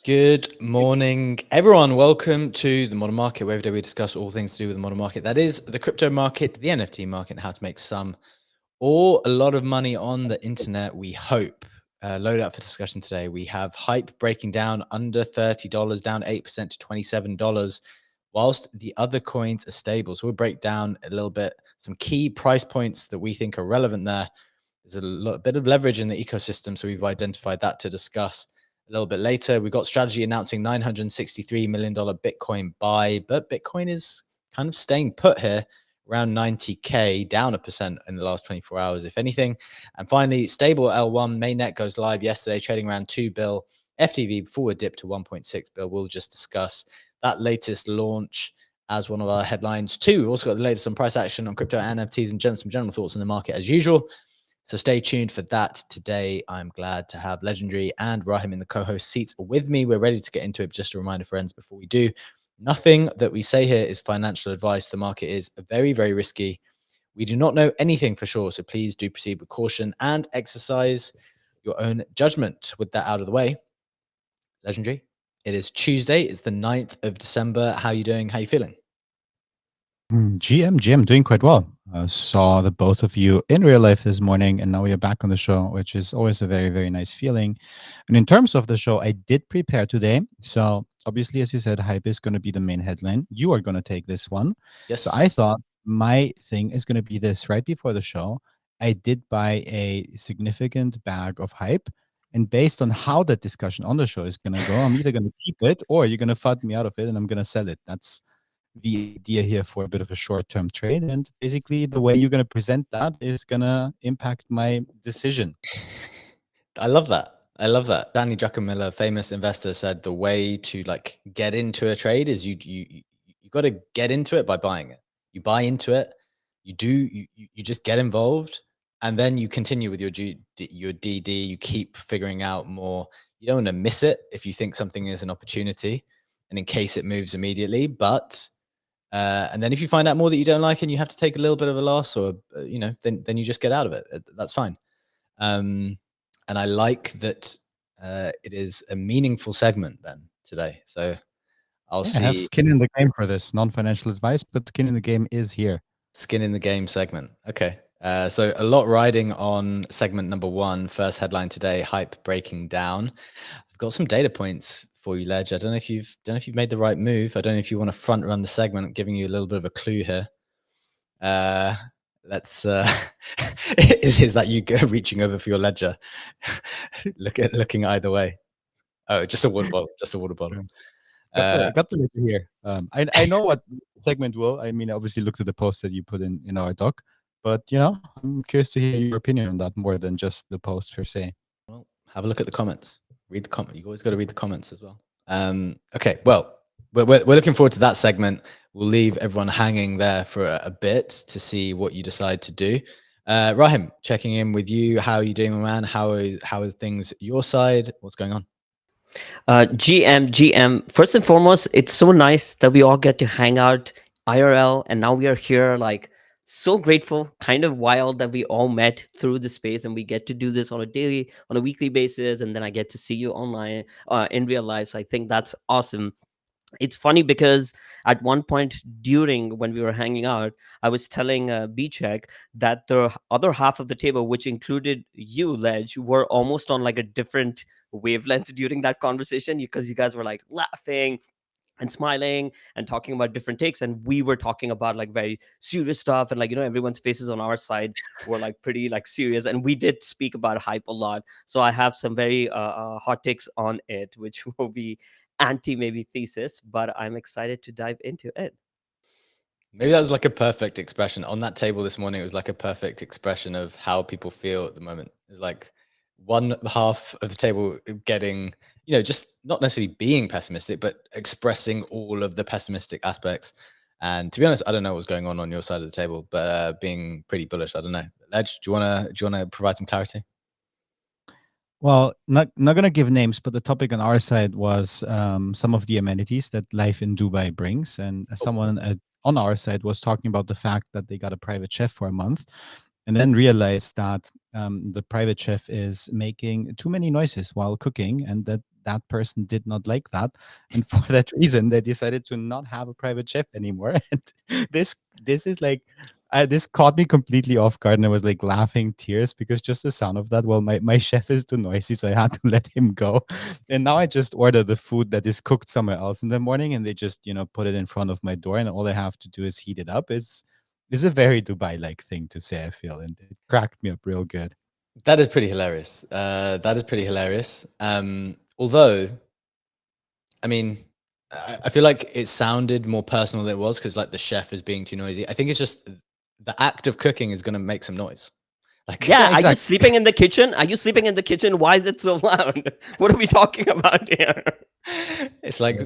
Good morning, everyone. Welcome to the Modern Market, where every day we discuss all things to do with the modern market. That is the crypto market, the NFT market, and how to make some or a lot of money on the internet, we hope. Loaded up for discussion today. We have Hype breaking down under $30, down 8% to $27, whilst the other coins are stable. So we'll break down a little bit some key price points that we think are relevant there. There's a bit of leverage in the ecosystem, so we've identified that to discuss a little bit later. We've got Strategy announcing $963 million Bitcoin buy, but Bitcoin is kind of staying put here, around 90K, down 1% in the last 24 hours, if anything. And finally, stable L1 mainnet goes live yesterday, trading around 2 bill. FTV forward dip to 1.6 bill. We'll just discuss that latest launch as one of our headlines too. We've also got the latest on price action on crypto and NFTs and some general thoughts on the market as usual. So stay tuned for that. Today, I'm glad to have Legendary and Rahim in the co-host seats with me. We're ready to get into it. Just a reminder, friends, before we do, nothing that we say here is financial advice. The market is very, very risky. We do not know anything for sure, so please do proceed with caution and exercise your own judgment. With that out of the way, Legendary, it is Tuesday. It's the 9th of December. How are you doing? How are you feeling? GM, doing quite well. Saw the both of you in real life this morning, and now we are back on the show, which is always a very, very nice feeling. And in terms of the show, I did prepare today. So obviously, as you said, Hype is going to be the main headline. You are going to take this one. Yes. So I thought my thing is going to be this right before the show. I did buy a significant bag of Hype. And based on how that discussion on the show is going to go, I'm either going to keep it or you're going to fund me out of it and I'm going to sell it. That's the idea here for a bit of a short-term trade. And basically the way you're going to present that is going to impact my decision. I love that. I love that. Danny Druckenmiller, famous investor, said the way to like get into a trade is you got to get into it by buying it. You buy into it, you just get involved, and then you continue with your DD. You keep figuring out more. You don't want to miss it if you think something is an opportunity, and in case it moves immediately. But and then if you find out more that you don't like and you have to take a little bit of a loss, or then you just get out of it. That's fine. And I like that it is a meaningful segment then today. So I'll see. I have skin in the game for this, non-financial advice, but skin in the game is here. Skin in the game segment. Okay. So a lot riding on segment number 1, first headline today, Hype breaking down. I've got some data points for you, Ledge. I don't know if you've made the right move. I don't know if you want to front run the segment. I'm giving you a little bit of a clue here. Let's is that you reaching over for your ledger? looking either way. Oh, just a water bottle. Just a water bottle. Got the ledger here. I know what segment will. I mean, I obviously looked at the post that you put in our doc, but I'm curious to hear your opinion on that more than just the post per se. Well, have a look at the comments. Read the comment. You always got to read the comments as well. Okay. Well, we're looking forward to that segment. We'll leave everyone hanging there for a bit to see what you decide to do. Rahim, checking in with you. How are you doing, my man? How are things your side? What's going on? GM. First and foremost, it's so nice that we all get to hang out IRL, and now we are here. Like, so grateful, kind of wild that we all met through the space, and we get to do this on a weekly basis, and then I get to see you online, in real life. So I think that's awesome. It's funny because at one point during when we were hanging out, I was telling B-Check that the other half of the table, which included you, Ledge, were almost on like a different wavelength during that conversation, because you guys were like laughing and smiling and talking about different takes, and we were talking about like very serious stuff, and like everyone's faces on our side were like pretty like serious, and we did speak about Hype a lot. So I have some very hot takes on it, which will be anti maybe thesis, but I'm excited to dive into it. Maybe that was like a perfect expression on that table this morning. It was like a perfect expression of how people feel at the moment. It's like one half of the table getting, just not necessarily being pessimistic, but expressing all of the pessimistic aspects. And to be honest, I don't know what's going on your side of the table, but being pretty bullish. I don't know. Ledge, do you wanna provide some clarity? Well, not gonna give names, but the topic on our side was some of the amenities that life in Dubai brings, and someone on our side was talking about the fact that they got a private chef for a month, and then realized that the private chef is making too many noises while cooking, and that that person did not like that, and for that reason, they decided to not have a private chef anymore. And this is like, this caught me completely off guard, and I was like laughing tears because just the sound of that. Well, my chef is too noisy, so I had to let him go. And now I just order the food that is cooked somewhere else in the morning, and they just put it in front of my door, and all I have to do is heat it up. It's a very Dubai-like thing to say, I feel, and it cracked me up real good. That is pretty hilarious. That is pretty hilarious. Although, I mean, I feel like it sounded more personal than it was because like the chef is being too noisy. I think it's just the act of cooking is going to make some noise. Like, Yeah, Yeah, are you exactly. sleeping in the kitchen? Are you sleeping in the kitchen? Why is it so loud? What are we talking about here? it's like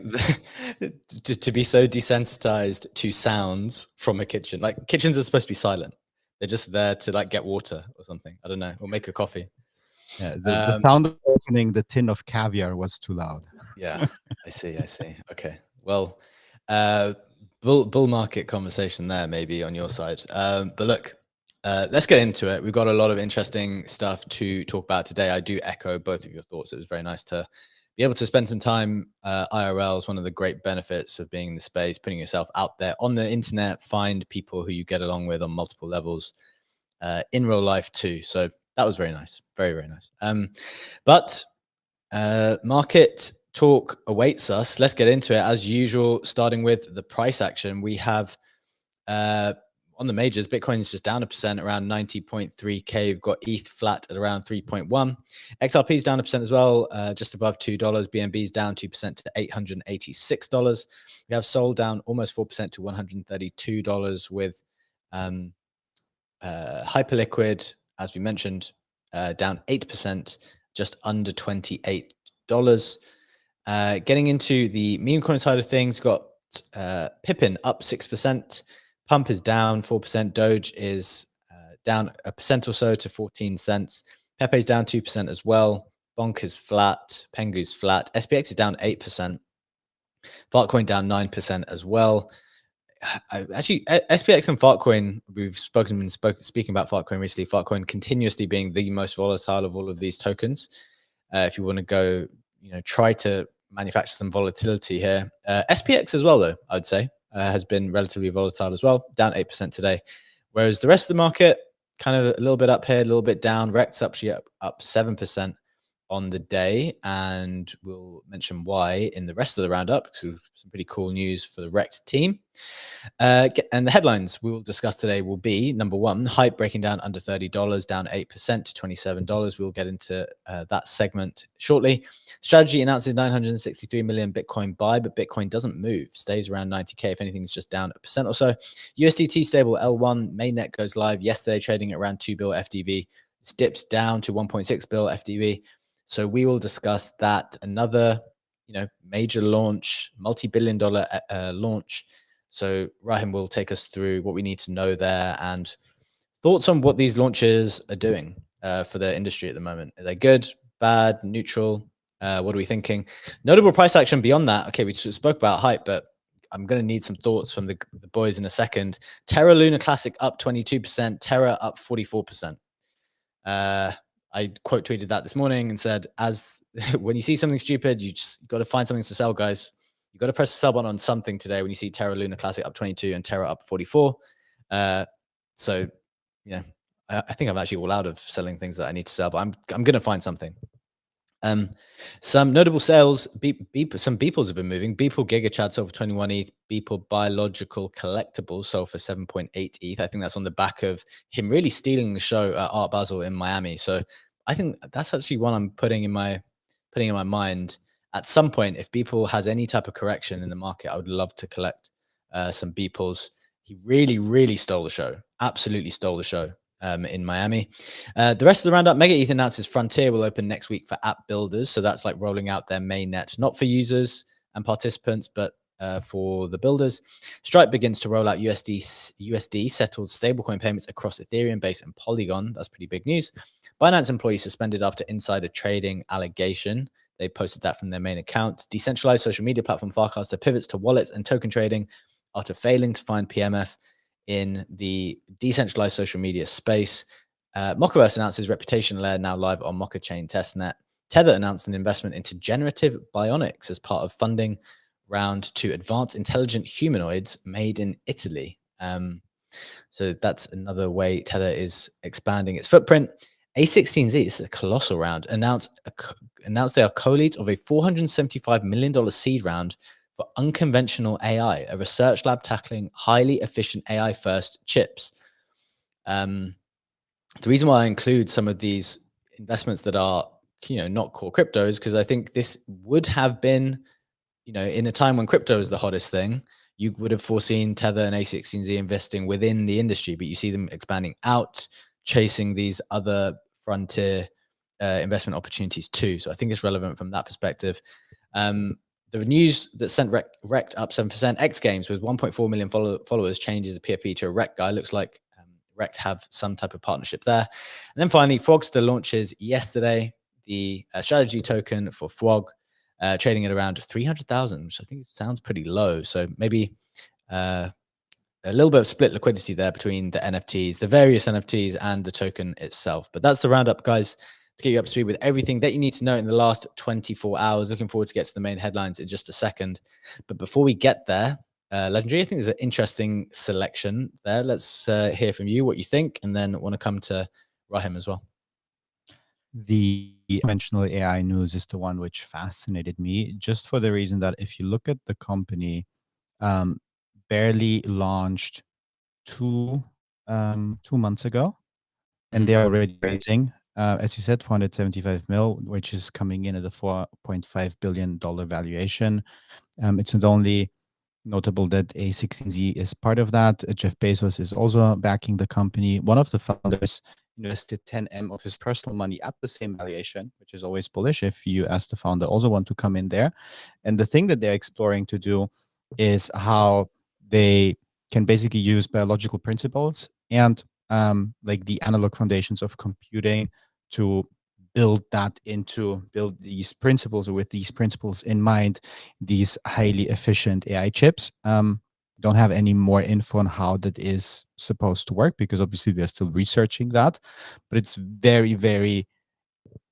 to be so desensitized to sounds from a kitchen. Like kitchens are supposed to be silent. They're just there to like get water or something. I don't know, or make a coffee. Yeah, the sound of opening the tin of caviar was too loud. Yeah, I see. Okay. Well, bull market conversation there maybe on your side. But look, let's get into it. We've got a lot of interesting stuff to talk about today. I do echo both of your thoughts. It was very nice to be able to spend some time IRL. Is one of the great benefits of being in the space, putting yourself out there on the internet, find people who you get along with on multiple levels in real life too. So that was very nice. Very, very nice. But market talk awaits us. Let's get into it as usual, starting with the price action. We have on the majors, Bitcoin is just down 1%, around 90.3K. We've got ETH flat at around 3.1. XRP is down 1% as well, just above $2. BNB is down 2% to $886. We have Sol down almost 4% to $132 with Hyperliquid, as we mentioned, down 8%, just under $28. Getting into the meme coin side of things, got Pippin up 6%, Pump is down 4%, Doge is down 1% or so to 14 cents, Pepe's down 2% as well, Bonk is flat, Pengu's flat, SPX is down 8%, Fartcoin down 9% as well. Actually, SPX and Fartcoin, we've speaking about Fartcoin recently. Fartcoin continuously being the most volatile of all of these tokens. If you want to go, try to manufacture some volatility here. SPX as well, though, I'd say, has been relatively volatile as well, down 8% today. Whereas the rest of the market, kind of a little bit up here, a little bit down. Rect's actually up 7% on the day, and we'll mention why in the rest of the roundup, because some pretty cool news for the Rect team. And the headlines we will discuss today will be, number one, Hype breaking down under $30, down 8% to $27. We'll get into that segment shortly. Strategy announces 963 million Bitcoin buy, but Bitcoin doesn't move, stays around 90K. If anything, it's just down 1% or so. USDT stable L1, mainnet goes live yesterday, trading at around 2 bill FDV. It's dipped down to 1.6 bill FDV. So we will discuss that. Another, major launch, multi-billion-dollar launch. So Rahim will take us through what we need to know there and thoughts on what these launches are doing for the industry at the moment. Are they good, bad, neutral? What are we thinking? Notable price action beyond that. Okay, we spoke about Hype, but I'm going to need some thoughts from the boys in a second. Terra Luna Classic up 22%, Terra up 44%. I quote tweeted that this morning and said, as when you see something stupid, you just got to find something to sell, guys. You got to press the sell button on something today when you see Terra Luna Classic up 22 and Terra up 44. So yeah, I think I'm actually all out of selling things that I need to sell, but I'm going to find something. Some notable sales, some Beeples have been moving. Beeple Giga Chad sold for 21 ETH. Beeple Biological Collectibles sold for 7.8 ETH. I think that's on the back of him really stealing the show at Art Basel in Miami. So I think that's actually one I'm putting in my mind. At some point, if Beeple has any type of correction in the market, I would love to collect some Beeples. He really, really stole the show. Absolutely stole the show. In Miami. The rest of the roundup, Mega ETH announces Frontier will open next week for app builders. So that's like rolling out their mainnet, not for users and participants, but for the builders. Stripe begins to roll out USD settled stablecoin payments across Ethereum, Base, and Polygon. That's pretty big news. Binance employees suspended after insider trading allegation. They posted that from their main account. Decentralized social media platform Farcaster pivots to wallets and token trading after failing to find PMF in the decentralized social media space. Mockaverse announces reputation layer now live on Mocha Chain testnet. Tether announced an investment into generative bionics as part of funding round to advance intelligent humanoids made in Italy. So that's another way Tether is expanding its footprint. A16Z, this is a colossal round, announced they are co-leads of a $475 million seed round for Unconventional AI, a research lab tackling highly efficient AI-first chips. The reason why I include some of these investments that are, not core cryptos, because I think this would have been, in a time when crypto is the hottest thing, you would have foreseen Tether and A16Z investing within the industry, but you see them expanding out, chasing these other frontier investment opportunities too. So I think it's relevant from that perspective. The news that sent Rect up 7%, X Games with 1.4 million followers changes a PFP to a Rect guy. Looks like Rect have some type of partnership there. And then finally, Frogster launches yesterday the strategy token for Frog, trading at around 300,000, which I think sounds pretty low. So maybe a little bit of split liquidity there between the NFTs, the various NFTs, and the token itself. But that's the roundup, guys, to get you up to speed with everything that you need to know in the last 24 hours. Looking forward to get to the main headlines in just a second. But before we get there, Legendary, I think there's an interesting selection there. Let's hear from you what you think, and then want to come to Rahim as well. The conventional AI news is the one which fascinated me, just for the reason that if you look at the company, barely launched two months ago, and they're already raising, as you said, 475 mil, which is coming in at a $4.5 billion valuation. It's not only notable that A16Z is part of that. Jeff Bezos is also backing the company. One of the founders invested 10M of his personal money at the same valuation, which is always bullish if you, as the founder, also want to come in there. And the thing that they're exploring to do is how they can basically use biological principles and like the analog foundations of computing to build these principles, or with these principles in mind, these highly efficient AI chips. Don't have any more info on how that is supposed to work, because obviously they're still researching that, but it's very, very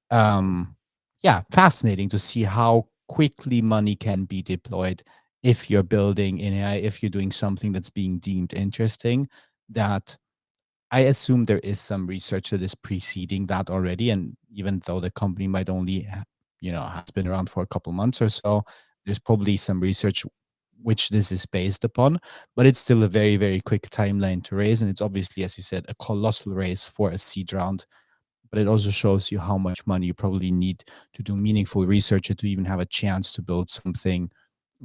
fascinating to see how quickly money can be deployed if you're building in AI, if you're doing something that's being deemed interesting. That I assume there is some research that is preceding that already. And even though the company might only, has been around for a couple months or so, there's probably some research which this is based upon. But it's still a very, very quick timeline to raise. And it's obviously, as you said, a colossal raise for a seed round. But it also shows you how much money you probably need to do meaningful research and to even have a chance to build something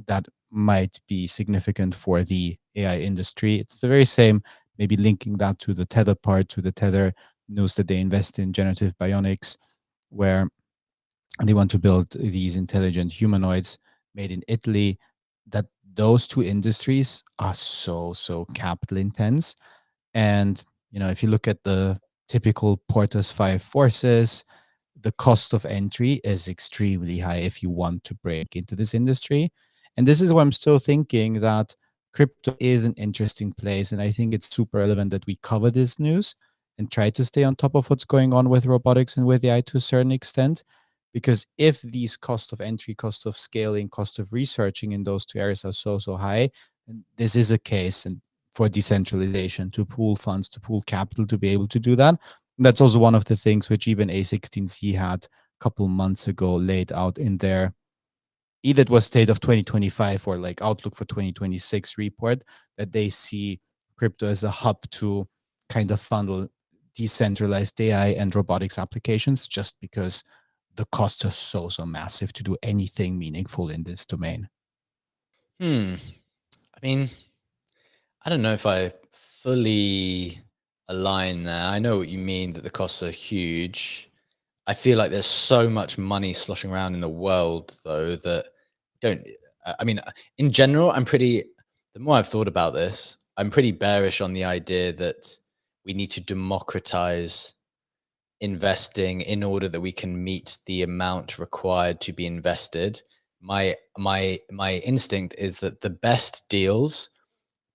that might be significant for the AI industry. It's the very same, maybe linking that to the Tether part, to the Tether news that they invest in generative bionics, where they want to build these intelligent humanoids made in Italy. That those two industries are so capital intense. And, if you look at the typical Porter's 5 forces, the cost of entry is extremely high if you want to break into this industry. And this is why I'm still thinking that crypto is an interesting place. And I think it's super relevant that we cover this news and try to stay on top of what's going on with robotics and with AI to a certain extent. Because if these cost of entry, cost of scaling, cost of researching in those two areas are so high, and this is a case and for decentralization, to pool funds, to pool capital, to be able to do that. And that's also one of the things which even A16Z had a couple months ago laid out in their, either it was State of 2025 or like Outlook for 2026 report, that they see crypto as a hub to kind of funnel decentralized AI and robotics applications, just because the costs are so massive to do anything meaningful in this domain. I mean, I don't know if I fully align there. I know what you mean, that the costs are huge. I feel like there's so much money sloshing around in the world, though, that don't. I mean, in general, the more I've thought about this, I'm pretty bearish on the idea that we need to democratize investing in order that we can meet the amount required to be invested. My instinct is that the best deals,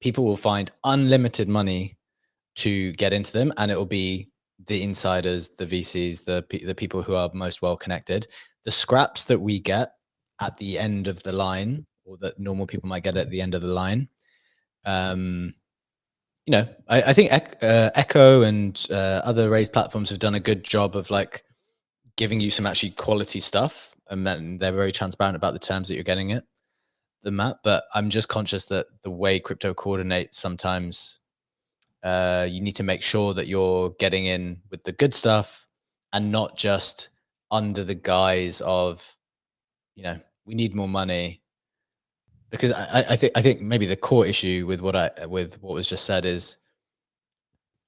people will find unlimited money to get into them, and it will be the insiders, the VCs, the people who are most well connected. The scraps that we get at the end of the line, or that normal people might get at the end of the line, you know, I think Echo and other raised platforms have done a good job of like giving you some actually quality stuff, and then they're very transparent about the terms that you're getting it, the map. But I'm just conscious that the way crypto coordinates sometimes, you need to make sure that you're getting in with the good stuff and not just under the guise of, you know, we need more money. Because I think maybe the core issue with what was just said is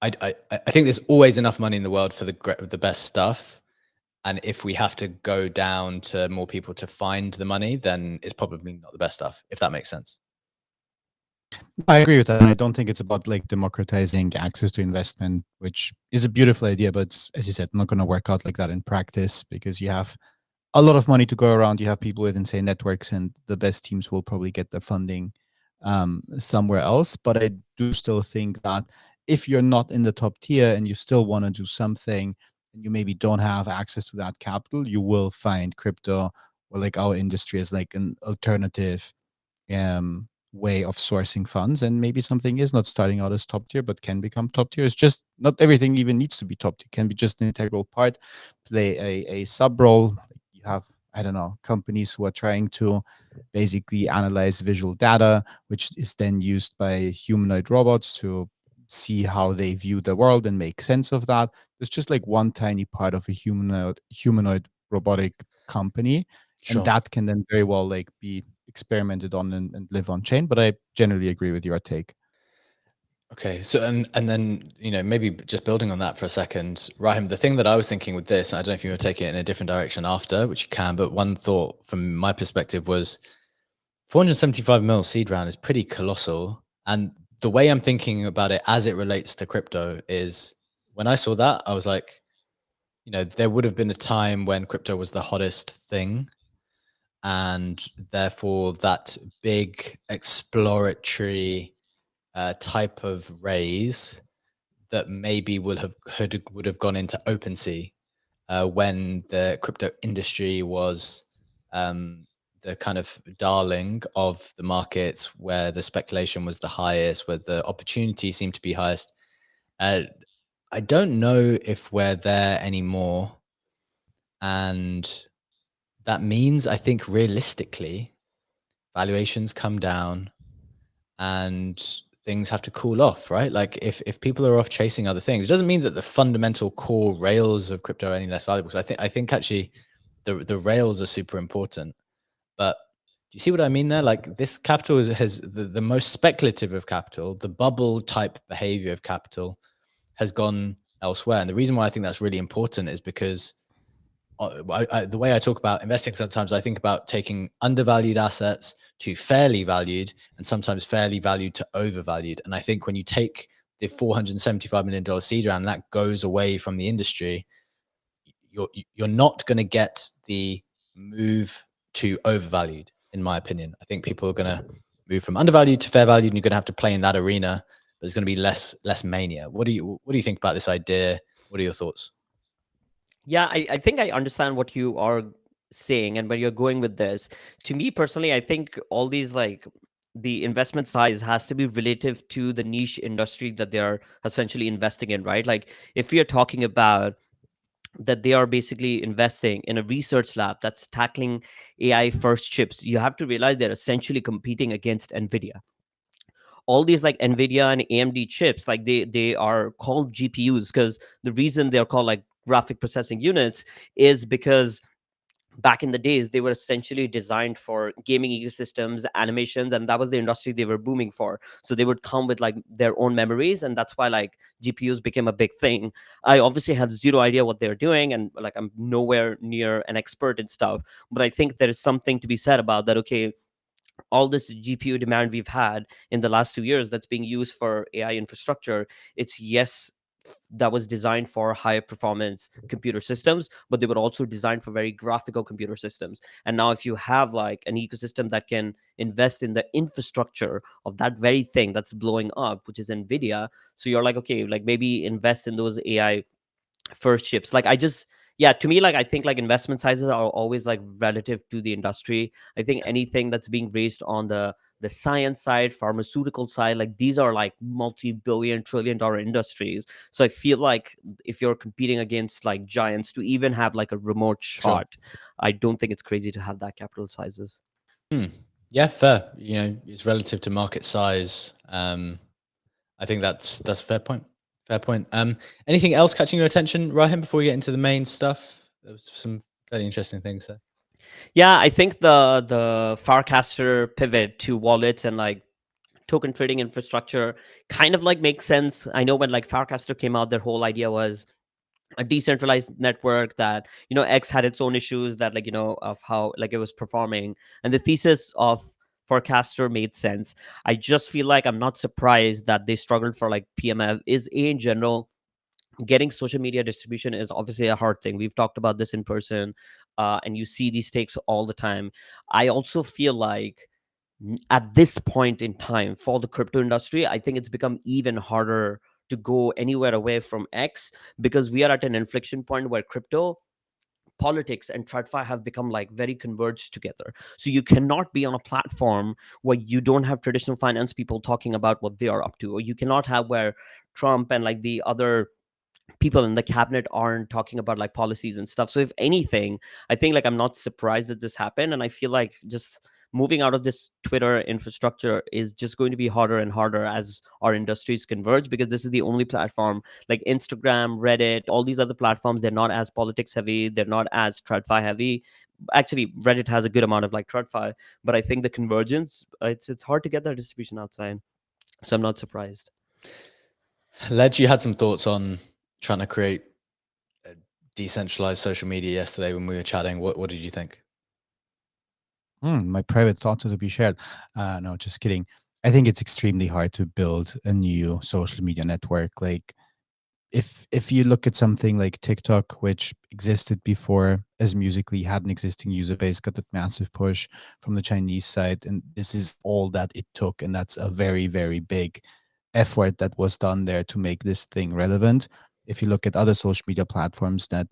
I think there's always enough money in the world for the best stuff. And if we have to go down to more people to find the money, then it's probably not the best stuff, if that makes sense. I agree with that. And I don't think it's about like democratizing access to investment, which is a beautiful idea, but as you said, not going to work out like that in practice because you have a lot of money to go around. You have people with insane networks, and the best teams will probably get the funding somewhere else. But I do still think that if you're not in the top tier and you still want to do something and you maybe don't have access to that capital, you will find crypto or like our industry as like an alternative way of sourcing funds. And maybe something is not starting out as top tier but can become top tier. It's just not everything even needs to be top tier. It can be just an integral part, play a sub role. You have, I don't know, companies who are trying to basically analyze visual data, which is then used by humanoid robots to see how they view the world and make sense of that. It's just like one tiny part of a humanoid robotic company. And that can then very well like be experimented on and live on chain. But I generally agree with your take. Okay, so and then, you know, maybe just building on that for a second, Rahim, the thing that I was thinking with this, I don't know if you want to take it in a different direction after, which you can, but one thought from my perspective was 475 mil seed round is pretty colossal. And the way I'm thinking about it as it relates to crypto is, when I saw that, I was like, you know, there would have been a time when crypto was the hottest thing. And therefore that big exploratory type of raise that maybe would have gone into OpenSea when the crypto industry was the kind of darling of the markets, where the speculation was the highest, where the opportunity seemed to be highest. I don't know if we're there anymore, and that means, I think, realistically, valuations come down and things have to cool off, right? Like if people are off chasing other things, it doesn't mean that the fundamental core rails of crypto are any less valuable. So I think actually the rails are super important. But do you see what I mean there? Like, this capital has the most speculative of capital, the bubble type behavior of capital has gone elsewhere. And the reason why I think that's really important is because the way I talk about investing, sometimes I think about taking undervalued assets to fairly valued, and sometimes fairly valued to overvalued. And I think when you take the $475 million seed round, that goes away from the industry, you're not going to get the move to overvalued, in my opinion. I think people are going to move from undervalued to fair valued, and you're going to have to play in that arena. But there's going to be less mania. What do you think about this idea? What are your thoughts? Yeah, I think I understand what you are saying and where you're going with this. To me personally, I think all these, like, the investment size has to be relative to the niche industry that they are essentially investing in, right? Like, if we are talking about that they are basically investing in a research lab that's tackling AI first chips, you have to realize they're essentially competing against NVIDIA. All these like NVIDIA and AMD chips, like they are called GPUs because the reason they're called like graphic processing units is because back in the days they were essentially designed for gaming ecosystems, animations, and that was the industry they were booming for. So they would come with like their own memories, and that's why like GPUs became a big thing. I obviously have zero idea what they're doing, and like I'm nowhere near an expert in stuff, but I think there is something to be said about that. Okay, all this GPU demand we've had in the last 2 years that's being used for AI infrastructure, it's, yes, that was designed for high performance computer systems, but they were also designed for very graphical computer systems. And now if you have like an ecosystem that can invest in the infrastructure of that very thing that's blowing up, which is NVIDIA, so you're like, okay, like maybe invest in those AI first chips. Like I just, yeah, to me, like I think like investment sizes are always like relative to the industry. I think anything that's being raised on the science side, pharmaceutical side, like these are like multi-billion trillion dollar industries. So I feel like if you're competing against like giants to even have like a remote Sure. shot, I don't think it's crazy to have that capital sizes. Yeah, fair. It's relative to market size. I think that's a fair point. Fair point. Anything else catching your attention, Raheem, before we get into the main stuff? There was some fairly interesting things there. Yeah, I think the Farcaster pivot to wallets and like token trading infrastructure kind of like makes sense. I know when like Farcaster came out, their whole idea was a decentralized network that, X had its own issues that like, of how like it was performing, and the thesis of Forecaster made sense. I just feel like I'm not surprised that they struggled for like PMF. Is in general, getting social media distribution is obviously a hard thing. We've talked about this in person, and you see these takes all the time. I also feel like at this point in time for the crypto industry, I think it's become even harder to go anywhere away from X, because we are at an inflection point where crypto, politics, and TradFi have become like very converged together. So you cannot be on a platform where you don't have traditional finance people talking about what they are up to, or you cannot have where Trump and like the other people in the cabinet aren't talking about like policies and stuff. So if anything, I think like I'm not surprised that this happened, and I feel like just moving out of this Twitter infrastructure is just going to be harder and harder as our industries converge, because this is the only platform like Instagram, Reddit, all these other platforms, they're not as politics heavy, they're not as TradFi heavy. Actually, Reddit has a good amount of like TradFi, but I think the convergence, it's hard to get that distribution outside. So I'm not surprised. Ledge, you had some thoughts on trying to create a decentralized social media yesterday when we were chatting. What did you think? My private thoughts are to be shared. No, just kidding. I think it's extremely hard to build a new social media network. Like if you look at something like TikTok, which existed before as Musically, had an existing user base, got that massive push from the Chinese side, and this is all that it took, and that's a very, very big effort that was done there to make this thing relevant. If you look at other social media platforms that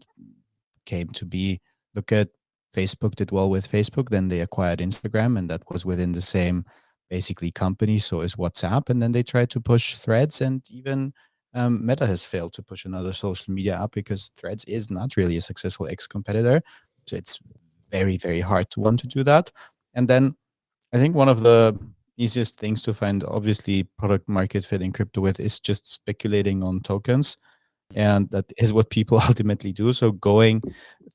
came to be, look at Facebook did well with Facebook, then they acquired Instagram, and that was within the same basically company. So is WhatsApp, and then they tried to push Threads, and even Meta has failed to push another social media app because Threads is not really a successful X competitor. So it's very, very hard to want to do that. And then I think one of the easiest things to find, obviously, product market fit in crypto with is just speculating on tokens. And that is what people ultimately do. So going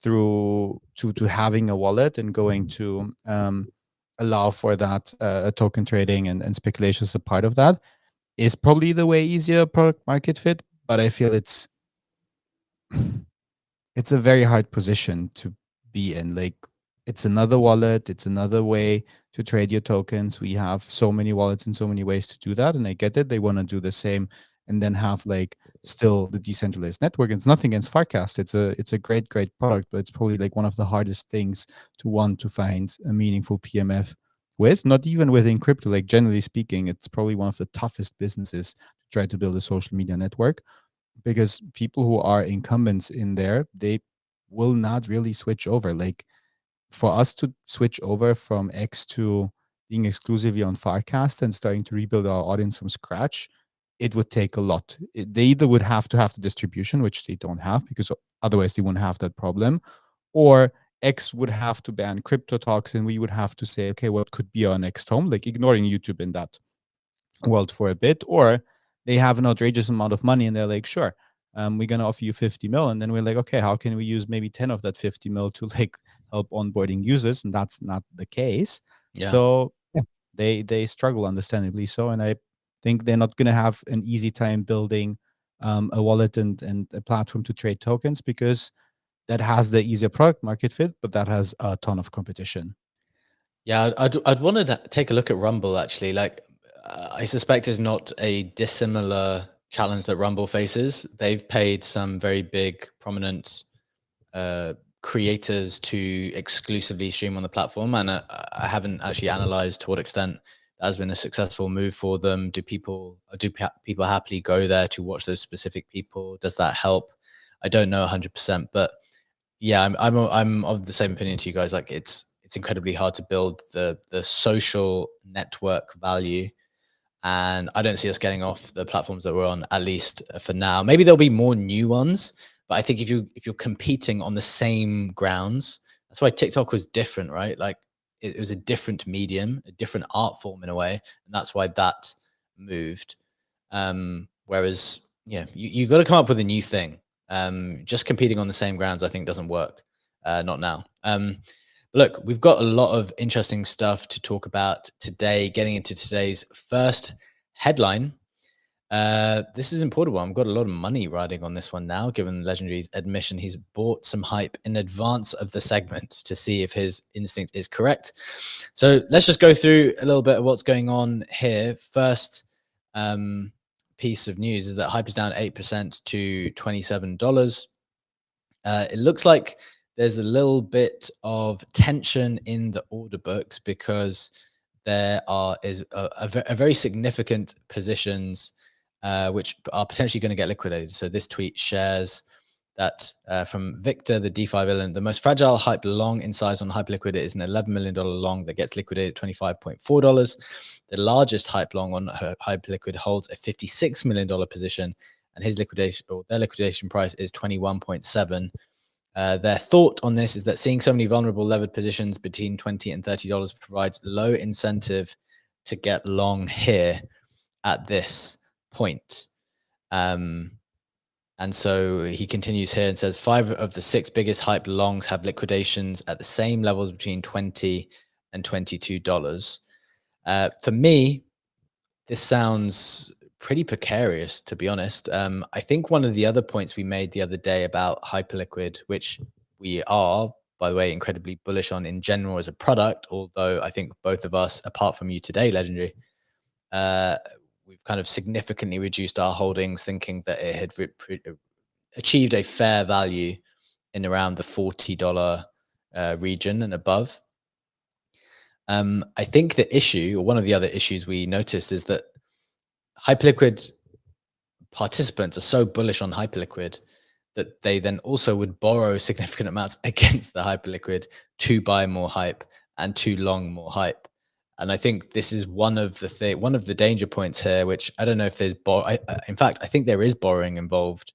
through to having a wallet and going to allow for that token trading and speculation as a part of that is probably the way easier product market fit. But I feel it's a very hard position to be in. Like, it's another wallet, it's another way to trade your tokens. We have so many wallets and so many ways to do that, and I get it. They want to do the same and then have like still the decentralized network. It's nothing against Farcast. It's a great, great product, but it's probably like one of the hardest things to want to find a meaningful PMF with. Not even within crypto, like generally speaking, it's probably one of the toughest businesses to try to build a social media network, because people who are incumbents in there, they will not really switch over. Like, for us to switch over from X to being exclusively on Farcast and starting to rebuild our audience from scratch, it would take a lot. They either would have to have the distribution, which they don't have, because otherwise they wouldn't have that problem, or X would have to ban crypto talks, and we would have to say, okay, what could be our next home? Like ignoring YouTube in that world for a bit, or they have an outrageous amount of money and they're like, sure, we're gonna offer you 50 mil, and then we're like, okay, how can we use maybe 10 of that 50 mil to like help onboarding users? And that's not the case. Yeah. So yeah, they struggle, understandably so, and I think they're not gonna have an easy time building a wallet and a platform to trade tokens, because that has the easier product market fit, but that has a ton of competition. Yeah, I'd want to take a look at Rumble actually. Like, I suspect is not a dissimilar challenge that Rumble faces. They've paid some very big, prominent creators to exclusively stream on the platform, and I haven't actually analyzed to what extent that has been a successful move for them. Do people happily go there to watch those specific people? Does that help I don't know 100%, but yeah, I'm of the same opinion to you guys. Like it's incredibly hard to build the social network value, and I don't see us getting off the platforms that we're on, at least for now. Maybe there'll be more new ones, but I think if you're competing on the same grounds, that's why TikTok was different, right? Like it was a different medium, a different art form in a way, and that's why that moved. Whereas, yeah, you got to come up with a new thing. Just competing on the same grounds, I think, doesn't work. Not now. Look, we've got a lot of interesting stuff to talk about today. Getting into today's first headline. This is an important one. I've got a lot of money riding on this one now, given Legendary's admission. He's bought some hype in advance of the segment to see if his instinct is correct. So let's just go through a little bit of what's going on here. First piece of news is that hype is down 8% to $27. It looks like there's a little bit of tension in the order books because there is a very significant positions which are potentially going to get liquidated. So this tweet shares that from Victor, the DeFi villain, the most fragile hype long in size on Hyperliquid is an $11 million long that gets liquidated at $25.4. The largest hype long on Hyperliquid holds a $56 million position, and his liquidation, or their liquidation price, is 21.7. Their thought on this is that seeing so many vulnerable levered positions between $20 and $30 provides low incentive to get long here at this point. And so he continues here and says 5 of the 6 biggest hype longs have liquidations at the same levels between $20 and $22. For me, this sounds pretty precarious, to be honest. I think one of the other points we made the other day about Hyperliquid, which we are, by the way, incredibly bullish on in general as a product, although I think both of us, apart from you today, Legendary, we've kind of significantly reduced our holdings, thinking that it had achieved a fair value in around the $40 region and above. I think the issue, or one of the other issues we noticed, is that Hyperliquid participants are so bullish on Hyperliquid that they then also would borrow significant amounts against the Hyperliquid to buy more hype and to long more hype. And I think this is one of the danger points here, which I don't know if there's in fact, I think there is borrowing involved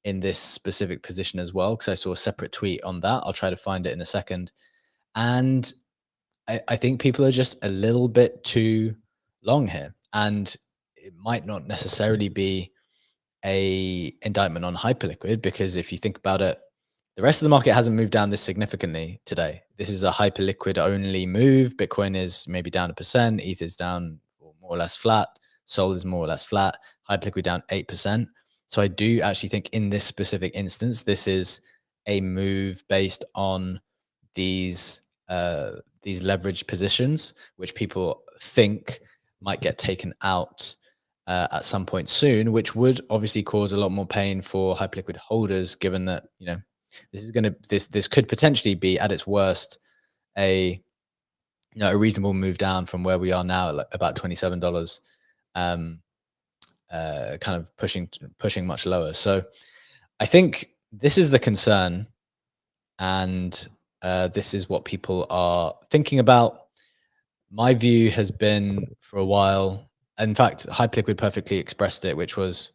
in this specific position as well, because I saw a separate tweet on that. I'll try to find it in a second. And I think people are just a little bit too long here, and it might not necessarily be a indictment on Hyperliquid, because if you think about it, the rest of the market hasn't moved down this significantly today. This is a Hyperliquid only move. Bitcoin is maybe down 1%, ETH is down more or less flat, Sol is more or less flat, Hyperliquid down 8%. So I do actually think in this specific instance, this is a move based on these leveraged positions, which people think might get taken out at some point soon, which would obviously cause a lot more pain for Hyperliquid holders, given that, you know, this could potentially be at its worst a reasonable move down from where we are now at about $27, kind of pushing much lower. So I think this is the concern, and this is what people are thinking about. My view has been for a while, in fact, Hyperliquid perfectly expressed it, which was,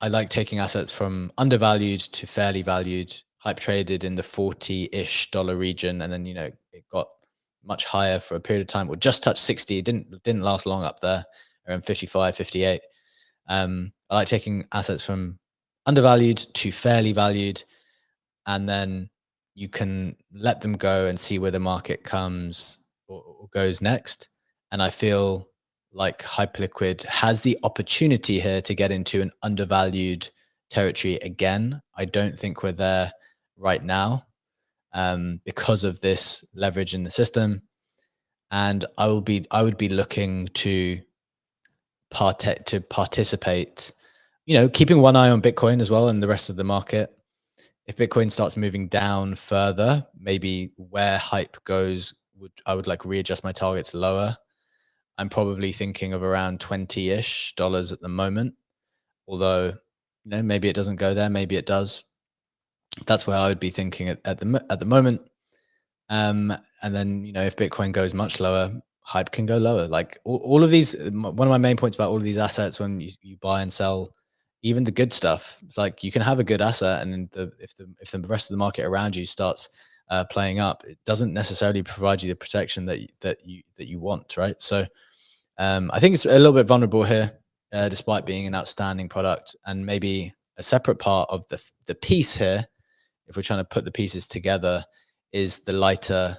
I like taking assets from undervalued to fairly valued. Hype traded in the $40-ish region, and then, you know, it got much higher for a period of time, or just touched 60. It didn't last long up there, around 55, 58. I like taking assets from undervalued to fairly valued, and then you can let them go and see where the market comes or goes next. And I feel like Hyperliquid has the opportunity here to get into an undervalued territory again. I don't think we're there right now because of this leverage in the system. And I would be looking to participate, you know, keeping one eye on Bitcoin as well and the rest of the market. If Bitcoin starts moving down further, maybe where hype goes, I would like readjust my targets lower. I'm probably thinking of around $20-ish at the moment. Although, maybe it doesn't go there, maybe it does. That's where I would be thinking at the moment. And then, if Bitcoin goes much lower, hype can go lower. Like all of these, one of my main points about all of these assets, when you buy and sell, even the good stuff, it's like you can have a good asset, and if the rest of the market around you starts playing up, it doesn't necessarily provide you the protection that you want, right? So I think it's a little bit vulnerable here, despite being an outstanding product, and maybe a separate part of the piece here, if we're trying to put the pieces together, is the lighter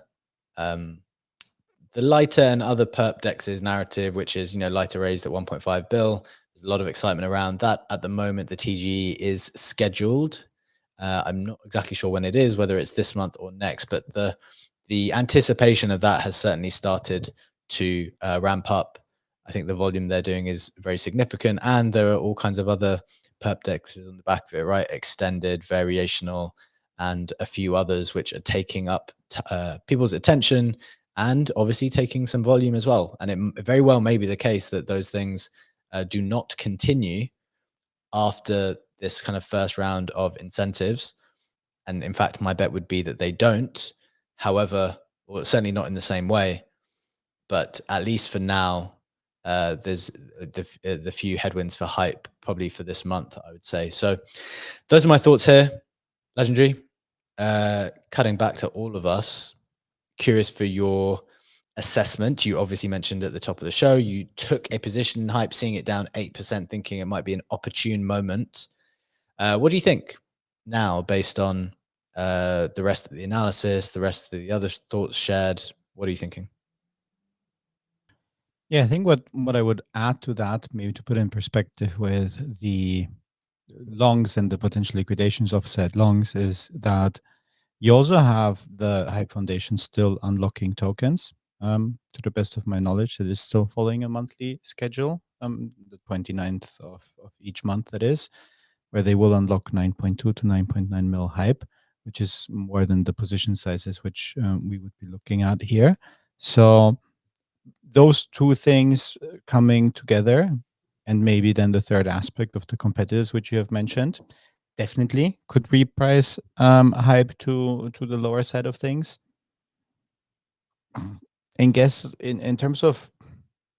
and other perp dexes narrative, which is, lighter raised at 1.5 bill. There's a lot of excitement around that at the moment. The TGE is scheduled. I'm not exactly sure when it is, whether it's this month or next, but the anticipation of that has certainly started to ramp up. I think the volume they're doing is very significant, and there are all kinds of other perp dexes on the back of it, right? Extended, variational, and a few others which are taking up people's attention, and obviously taking some volume as well. And it very well may be the case that those things do not continue after this kind of first round of incentives. And in fact, my bet would be that they don't. However, well, certainly not in the same way. But at least for now, there's the few headwinds for hype probably for this month, I would say. So those are my thoughts here. Legendary. Cutting back to all of us, curious for your assessment. You obviously mentioned at the top of the show, you took a position in hype, seeing it down 8%, thinking it might be an opportune moment. What do you think now, based on the rest of the analysis, the rest of the other thoughts shared? What are you thinking? Yeah, I think what I would add to that, maybe to put in perspective with the longs and the potential liquidations of said longs, is that you also have the Hype Foundation still unlocking tokens. To the best of my knowledge, it is still following a monthly schedule, the 29th of each month, that is, where they will unlock 9.2 to 9.9 mil hype, which is more than the position sizes which we would be looking at here. So those two things coming together, and maybe then the third aspect of the competitors, which you have mentioned, definitely could reprice hype to the lower side of things. And guess in terms of,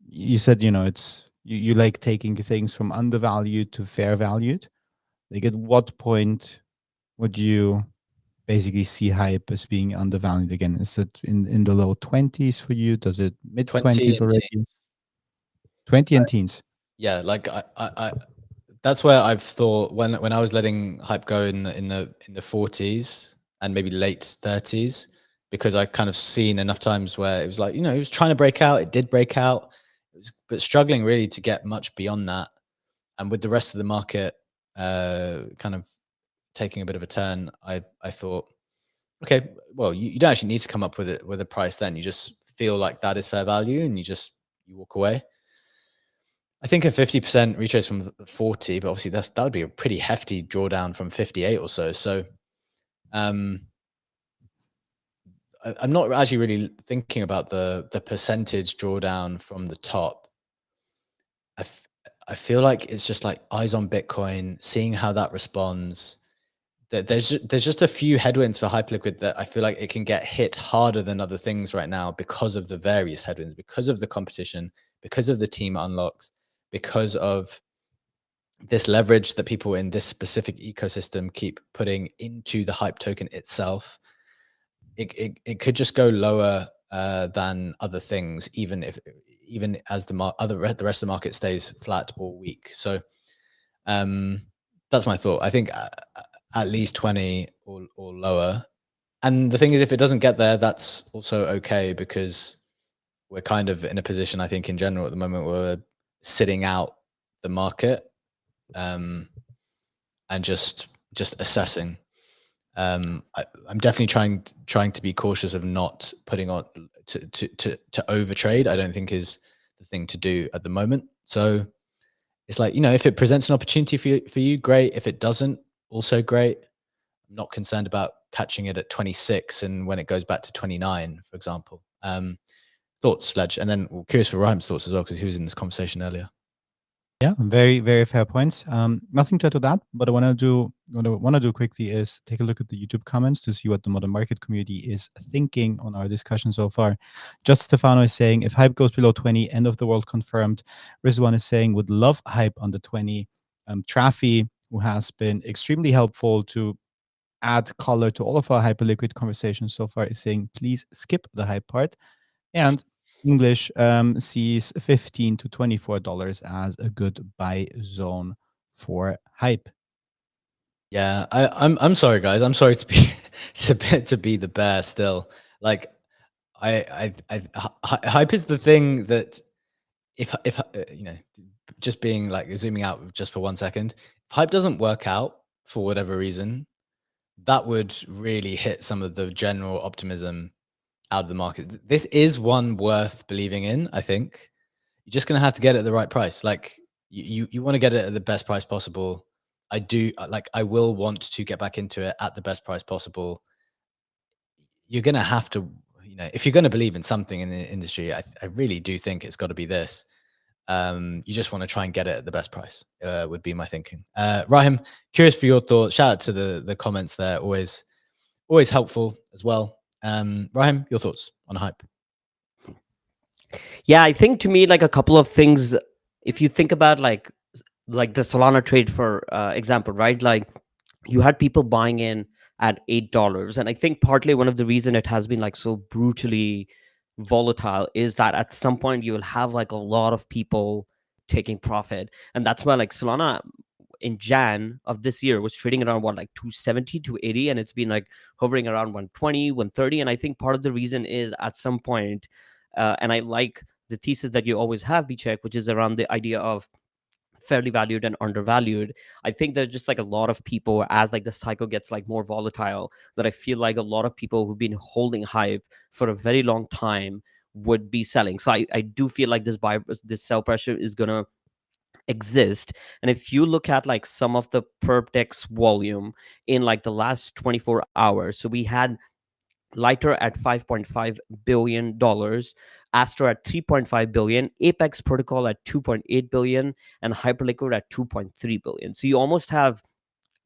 you said, it's you like taking things from undervalued to fair valued. Like, at what point would you basically see hype as being undervalued again? Is it in the low 20s for you? Does it mid 20s already? Teens. 20 and teens. Yeah, like I that's where I've thought when I was letting hype go in the 40s and maybe late 30s, because I kind of seen enough times where it was like, it was trying to break out, it did break out, but struggling really to get much beyond that. And with the rest of the market kind of taking a bit of a turn, I thought, okay, well, you don't actually need to come up with a price then. You just feel like that is fair value, and you walk away. I think a 50% retrace from 40, but obviously that would be a pretty hefty drawdown from 58 or so. So I'm not actually really thinking about the percentage drawdown from the top. I feel like it's just like eyes on Bitcoin, seeing how that responds. There's just a few headwinds for Hyperliquid that I feel like it can get hit harder than other things right now, because of the various headwinds, because of the competition, because of the team unlocks, because of this leverage that people in this specific ecosystem keep putting into the hype token itself. It could just go lower than other things, even as the rest of the market stays flat or weak. So that's my thought. I think at least 20 or lower. And the thing is, if it doesn't get there, that's also okay, because we're kind of in a position, I think, in general at the moment, where we're sitting out the market and just assessing. I'm definitely trying to be cautious of not putting on to overtrade. I don't think is the thing to do at the moment. So it's like, if it presents an opportunity for you, great. If it doesn't, also great. I'm not concerned about catching it at 26 and when it goes back to 29, for example. Thoughts, Sledge, and then curious for Ryan's thoughts as well, because he was in this conversation earlier. Yeah, very, very fair points. Nothing to add to that, but what I want to do quickly is take a look at the YouTube comments to see what the modern market community is thinking on our discussion so far. Just Stefano is saying, if hype goes below 20, end of the world confirmed. Rizwan is saying, would love hype on the 20. Trafi, who has been extremely helpful to add color to all of our Hyperliquid conversations so far, is saying, please skip the hype part. And English sees $15 to $24 as a good buy zone for hype. Yeah, I'm sorry, guys. I'm sorry to be to be the bear still. Like, hype is the thing that if just being like zooming out just for 1 second, if hype doesn't work out for whatever reason, that would really hit some of the general optimism out of the market. This is one worth believing in, I think. You're just gonna have to get it at the right price. Like you want to get it at the best price possible. I do like I will want to get back into it at the best price possible. You're gonna have to, if you're gonna believe in something in the industry, I really do think it's got to be this. You just want to try and get it at the best price. Would be my thinking. Rahim, curious for your thoughts. Shout out to the comments there. Always helpful as well. Rahim, your thoughts on hype? Yeah, I think to me, like a couple of things. If you think about like the Solana trade, for example, right? Like you had people buying in at $8, and I think partly one of the reason it has been like so brutally volatile is that at some point you will have like a lot of people taking profit, and that's why like Solana in Jan of this year was trading around what, like 270 to 80, and it's been like hovering around 120 130. And I think part of the reason is at some point, and I like the thesis that you always have, Bcheck, which is around the idea of fairly valued and undervalued. I think there's just like a lot of people, as like the cycle gets like more volatile, that I feel like a lot of people who've been holding hype for a very long time would be selling. So I do feel like this sell pressure is gonna exist. And if you look at like some of the perp dex volume in like the last 24 hours, so we had Lighter at $5.5 billion, Astro at 3.5 billion, Apex Protocol at 2.8 billion, and Hyperliquid at 2.3 billion. So you almost have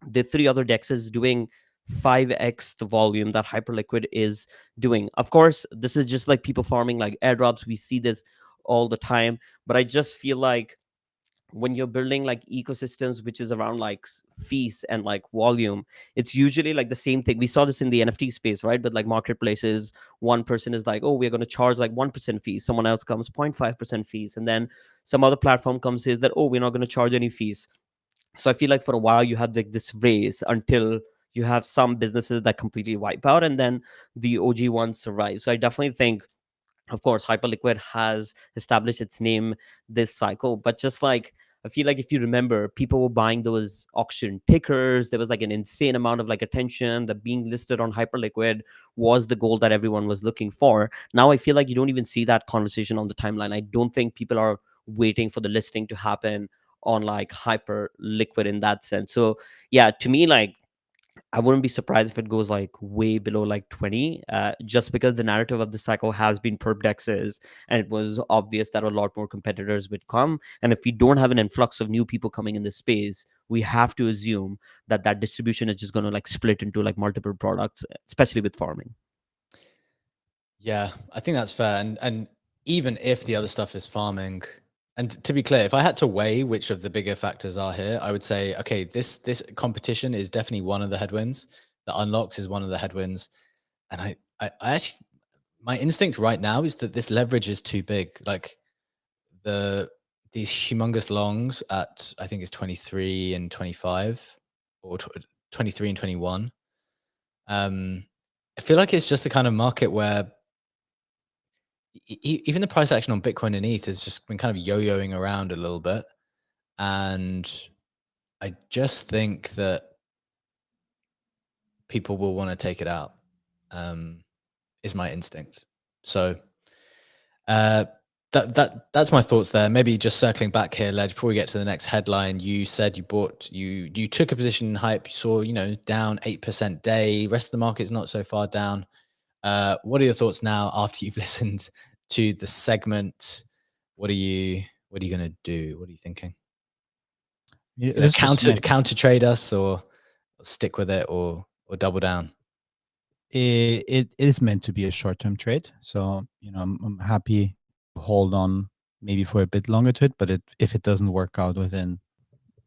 the three other dexes doing 5x the volume that Hyperliquid is doing. Of course, this is just like people farming like airdrops. We see this all the time, but I just feel like when you're building like ecosystems which is around like fees and like volume, it's usually like the same thing. We saw this in the NFT space, right? But like marketplaces, one person is like, oh, we're going to charge like 1% fees, someone else comes 0.5% fees, and then some other platform comes says that, oh, we're not going to charge any fees. So I feel like for a while you had like this race until you have some businesses that completely wipe out, and then the OG ones survive. So I definitely think, of course, Hyperliquid has established its name this cycle, but just like I feel like if you remember, people were buying those auction tickers. There was like an insane amount of like attention that being listed on Hyperliquid was the goal that everyone was looking for. Now I feel like you don't even see that conversation on the timeline. I don't think people are waiting for the listing to happen on like Hyperliquid in that sense. So yeah, to me, like I wouldn't be surprised if it goes like way below like 20, just because the narrative of the cycle has been perp dexes, and it was obvious that a lot more competitors would come. And if we don't have an influx of new people coming in this space, we have to assume that that distribution is just going to like split into like multiple products, especially with farming. Yeah, I think that's fair. And even if the other stuff is farming, and to be clear, if I had to weigh which of the bigger factors are here, I would say, okay, this competition is definitely one of the headwinds. The unlocks is one of the headwinds. And I actually, my instinct right now is that this leverage is too big. Like these humongous longs at, I think it's 23 and 25 or 23 and 21. I feel like it's just the kind of market where even the price action on Bitcoin and ETH has just been kind of yo-yoing around a little bit. And I just think that people will want to take it out, is my instinct. So that's my thoughts there. Maybe just circling back here, Ledge, before we get to the next headline. You said you took a position in hype. You saw, down 8% day. Rest of the market's not so far down. What are your thoughts now after you've listened to the segment? What are you going to do? What are you thinking? This was meant counter trade us, or stick with it, or double down? it is meant to be a short-term trade. So, I'm happy to hold on maybe for a bit longer to it, but if it doesn't work out within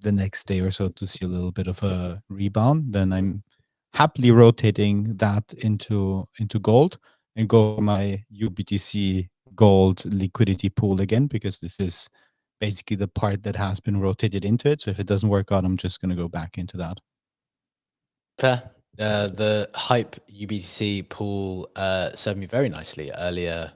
the next day or so to see a little bit of a rebound, then I'm happily rotating that into gold and go for my UBTC gold liquidity pool again, because this is basically the part that has been rotated into it. So if it doesn't work out, I'm just going to go back into that. Fair. The Hype UBC pool served me very nicely earlier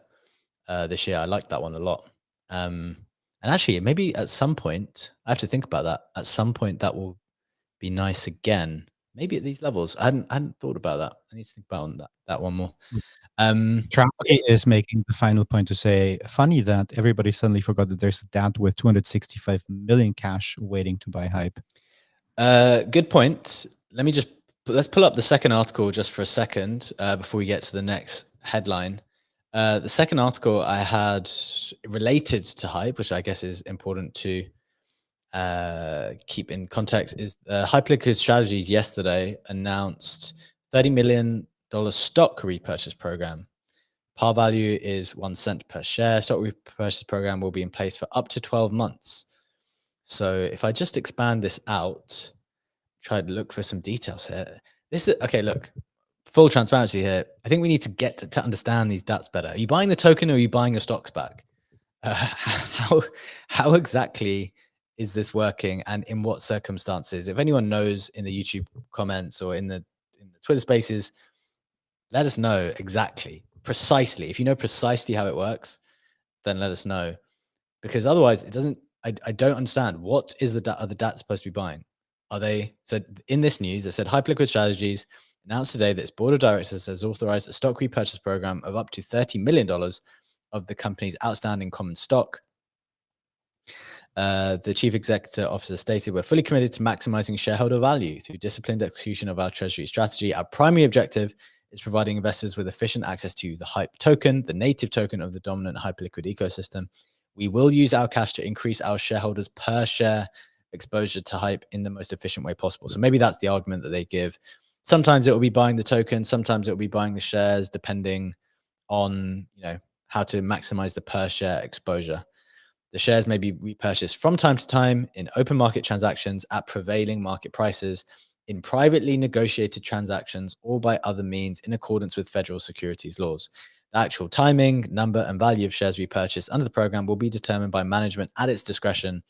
this year. I liked that one a lot. And actually, maybe at some point, I have to think about that. At some point, that will be nice again. Maybe at these levels. I hadn't thought about that. I need to think about that one more. Trafi is making the final point to say, funny that everybody suddenly forgot that there's a dad with 265 million cash waiting to buy Hype. Good point. Let's pull up the second article just for a second before we get to the next headline. The second article I had related to Hype, which I guess is important to keep in context, is Hyperliquid Strategies yesterday announced $30 million stock repurchase program. Par value is 1 cent per share. Stock repurchase program will be in place for up to 12 months. So if I just expand this out, try to look for some details here. This is okay. Look, full transparency here. I think we need to get to understand these DATs better. Are you buying the token, or are you buying your stocks back? How exactly is this working, and in what circumstances? If anyone knows in the YouTube comments or in the Twitter Spaces, let us know exactly, precisely. If you know precisely how it works, then let us know, because otherwise it doesn't. I don't understand. What is the DAT supposed to be buying? Are they, so in this news, they said Hyperliquid Strategies announced today that its board of directors has authorized a stock repurchase program of up to $30 million of the company's outstanding common stock. The chief executive officer stated, "We're fully committed to maximizing shareholder value through disciplined execution of our treasury strategy. Our primary objective is providing investors with efficient access to the Hype token, the native token of the dominant Hyperliquid ecosystem. We will use our cash to increase our shareholders per share exposure to Hype in the most efficient way possible." So maybe that's the argument that they give. Sometimes it will be buying the token, sometimes it will be buying the shares, depending on how to maximize the per share exposure. The shares may be repurchased from time to time in open market transactions at prevailing market prices, in privately negotiated transactions, or by other means in accordance with federal securities laws. The actual timing, number, and value of shares repurchased under the program will be determined by management at its discretion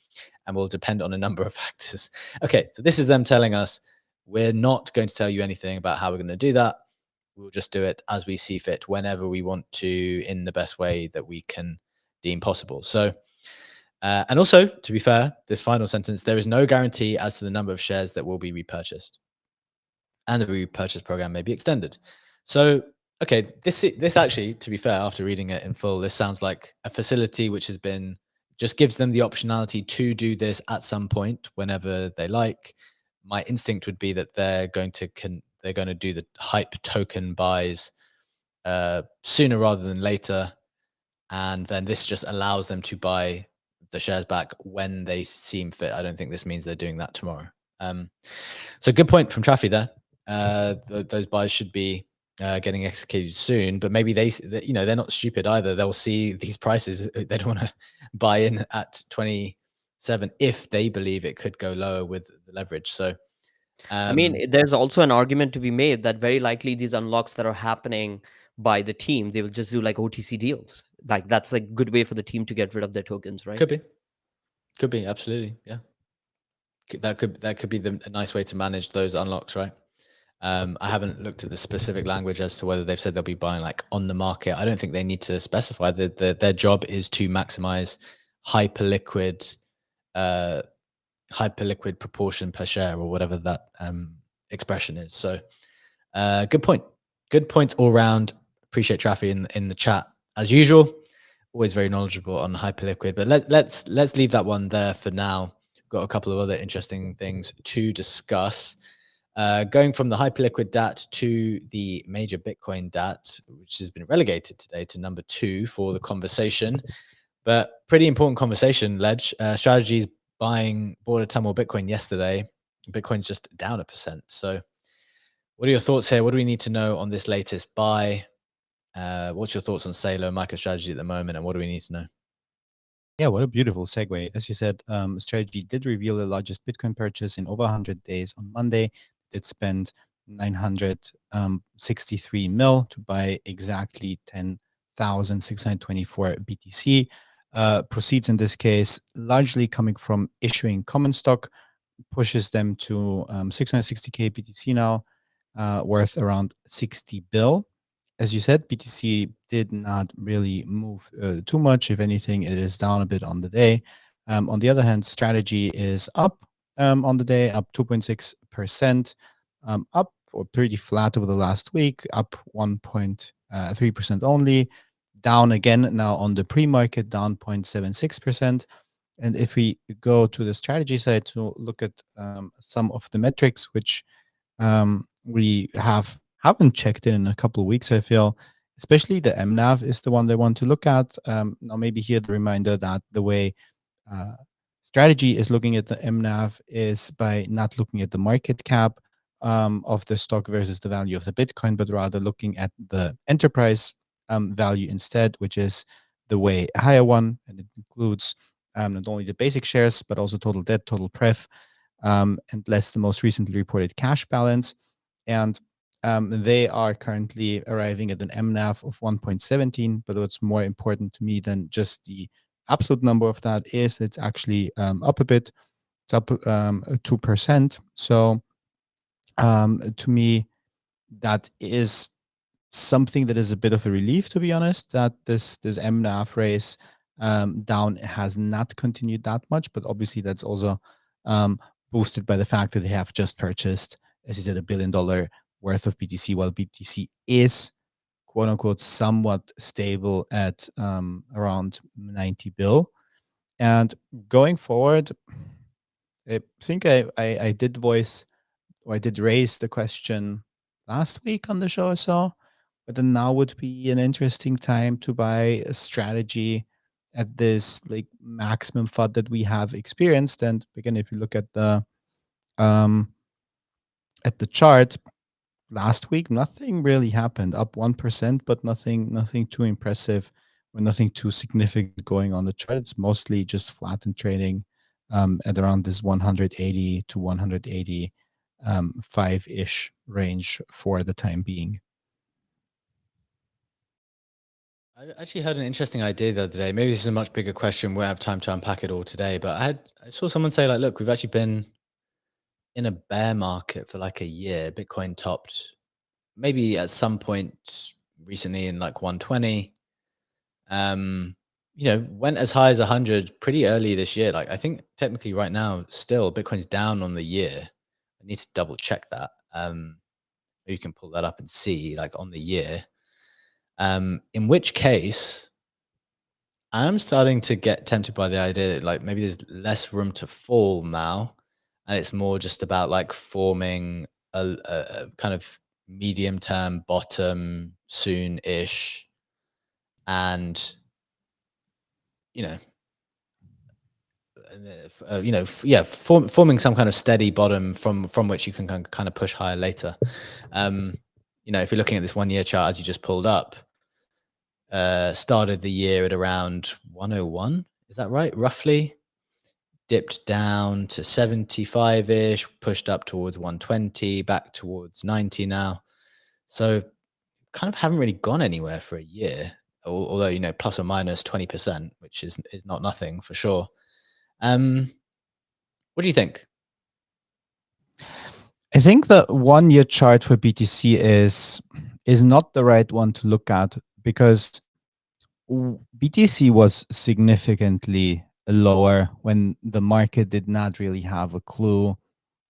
and will depend on a number of factors. Okay, so this is them telling us, we're not going to tell you anything about how we're going to do that. We'll just do it as we see fit, whenever we want to, in the best way that we can deem possible. So, and also, to be fair, this final sentence, there is no guarantee as to the number of shares that will be repurchased, and the repurchase program may be extended. So, okay, this actually, to be fair, after reading it in full, this sounds like a facility which has been, just gives them the optionality to do this at some point whenever they like. My instinct would be that they're going to do the Hype token buys sooner rather than later, and then this just allows them to buy the shares back when they seem fit. I don't think this means they're doing that tomorrow. So good point from Trafi there. Those buys should be getting executed soon, but maybe they're not stupid either. They'll see these prices. They don't want to buy in at 27 if they believe it could go lower with the leverage. So I mean, there's also an argument to be made that very likely these unlocks that are happening by the team, they will just do like OTC deals. Like that's a good way for the team to get rid of their tokens, right? Could be, absolutely, yeah. That could be a nice way to manage those unlocks, right? I haven't looked at the specific language as to whether they've said they'll be buying like on the market. I don't think they need to specify that their job is to maximize hyperliquid proportion per share, or whatever that expression is. So good point all round. Appreciate Trafi in the chat as usual. Always very knowledgeable on Hyperliquid, but let's leave that one there for now. Got a couple of other interesting things to discuss. Going from the Hyperliquid DAT to the major Bitcoin DAT, which has been relegated today to number 2 for the conversation, but pretty important conversation, Ledge. Strategies bought a ton more Bitcoin yesterday. Bitcoin's just down 1%. So what are your thoughts here? What do we need to know on this latest buy? What's your thoughts on Sailor, MicroStrategy at the moment, and what do we need to know? Yeah, what a beautiful segue. As you said, Strategy did reveal the largest Bitcoin purchase in over 100 days on Monday. It spent 963 mil to buy exactly 10,624 BTC. Proceeds in this case largely coming from issuing common stock, pushes them to 660k BTC now, worth around 60 bill. As you said, BTC did not really move too much. If anything, it is down a bit on the day. On the other hand, Strategy is up on the day, up 2.6%, up or pretty flat over the last week, up 1.3% only, down again now on the pre-market, down 0.76%. And if we go to the strategy side to look at some of the metrics, which we haven't checked in a couple of weeks, I feel, especially the MNAV is the one they want to look at. Now, maybe here the reminder that the way strategy is looking at the MNAV is by not looking at the market cap of the stock versus the value of the Bitcoin, but rather looking at the enterprise value instead, which is the way higher one, and it includes not only the basic shares, but also total debt, total pref, and less the most recently reported cash balance. And they are currently arriving at an MNAV of 1.17. But what's more important to me than just the absolute number of that is it's actually up a bit. It's up 2%. So to me, that is something that is a bit of a relief, to be honest, that this MNAV race down has not continued that much. But obviously, that's also boosted by the fact that they have just purchased, as you said, $1 billion worth of BTC, while BTC is quote unquote somewhat stable at around 90 bill. And going forward, I think I did voice, or I did raise the question last week on the show or so, whether now would be an interesting time to buy a strategy at this like maximum FUD that we have experienced. And again, if you look at the chart last week, nothing really happened. Up 1%, but nothing too impressive or nothing too significant going on the chart. It's mostly just flat and trading at around this 180 to 185-ish range for the time being. I actually had an interesting idea the other day. Maybe this is a much bigger question. We won't have time to unpack it all today. But I saw someone say, like, look, we've actually been in a bear market for like a year. Bitcoin topped maybe at some point recently in like 120. Went as high as 100 pretty early this year. Like, I think technically right now, still Bitcoin's down on the year. I need to double check that. You can pull that up and see, like, on the year. In which case, I'm starting to get tempted by the idea that, like, maybe there's less room to fall now, and it's more just about like forming a kind of medium term bottom soon-ish, and you know, forming some kind of steady bottom from which you can kind of push higher later. If you're looking at this 1 year chart as you just pulled up, started the year at around 101. Is that right? Roughly dipped down to 75-ish, pushed up towards 120, back towards 90 now. So kind of haven't really gone anywhere for a year, although, plus or minus 20%, which is not nothing for sure. What do you think? I think the 1 year chart for BTC is not the right one to look at, because BTC was significantly lower when the market did not really have a clue.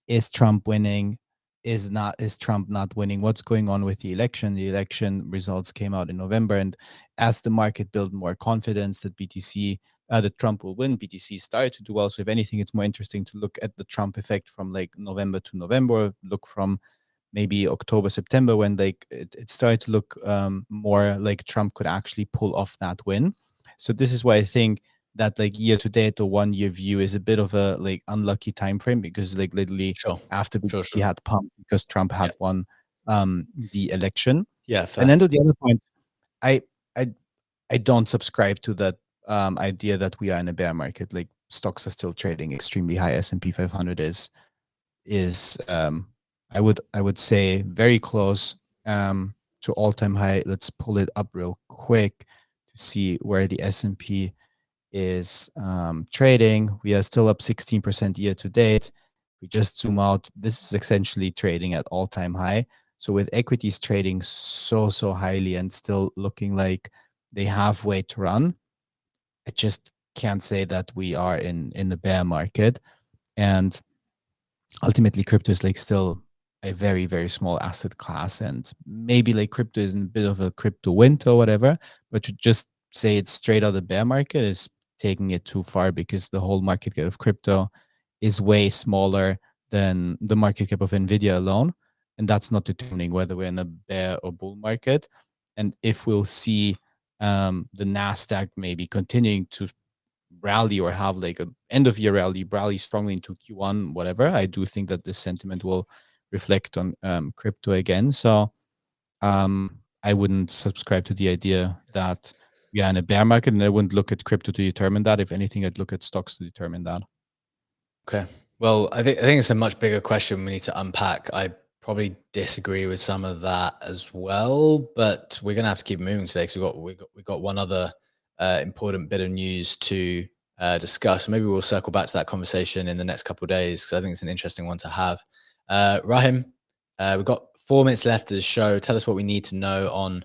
Is Trump winning? Is Trump not winning? What's going on with the election? The election results came out in November, and as the market built more confidence that that Trump will win, BTC started to do well. So if anything, it's more interesting to look at the Trump effect from like November to November, look from maybe October, September, when like it started to look more like Trump could actually pull off that win. So this is why I think that like year to date or 1 year view is a bit of a like unlucky time frame, because like literally Sure. after Sure, he had pumped because Trump had won the election. Yeah, fair. And then to the other point, I I I don't subscribe to that idea that we are in a bear market. Like stocks are still trading extremely high. S&P 500 is I would say very close to all-time high. Let's pull it up real quick to see where the S&P is trading. We are still up 16% year to date. We just zoom out. This is essentially trading at all-time high. So with equities trading so highly and still looking like they have way to run, I just can't say that we are in the bear market. And ultimately crypto is like still a very small asset class, and maybe like crypto is in a bit of a crypto winter or whatever, but to just say it's straight out of the bear market is taking it too far, because the whole market cap of crypto is way smaller than the market cap of Nvidia alone, and that's not determining whether we're in a bear or bull market. And if we'll see the Nasdaq maybe continuing to rally or have like a end of year rally strongly into Q1, whatever, I do think that this sentiment will reflect on crypto again. So I wouldn't subscribe to the idea that we are in a bear market, and I wouldn't look at crypto to determine that. If anything, I'd look at stocks to determine that. Okay. Well, I think it's a much bigger question we need to unpack. I probably disagree with some of that as well, but we're gonna have to keep moving today because we got one other important bit of news to discuss. Maybe we'll circle back to that conversation in the next couple of days because I think it's an interesting one to have. Rahim, we've got 4 minutes left of the show. Tell us what we need to know on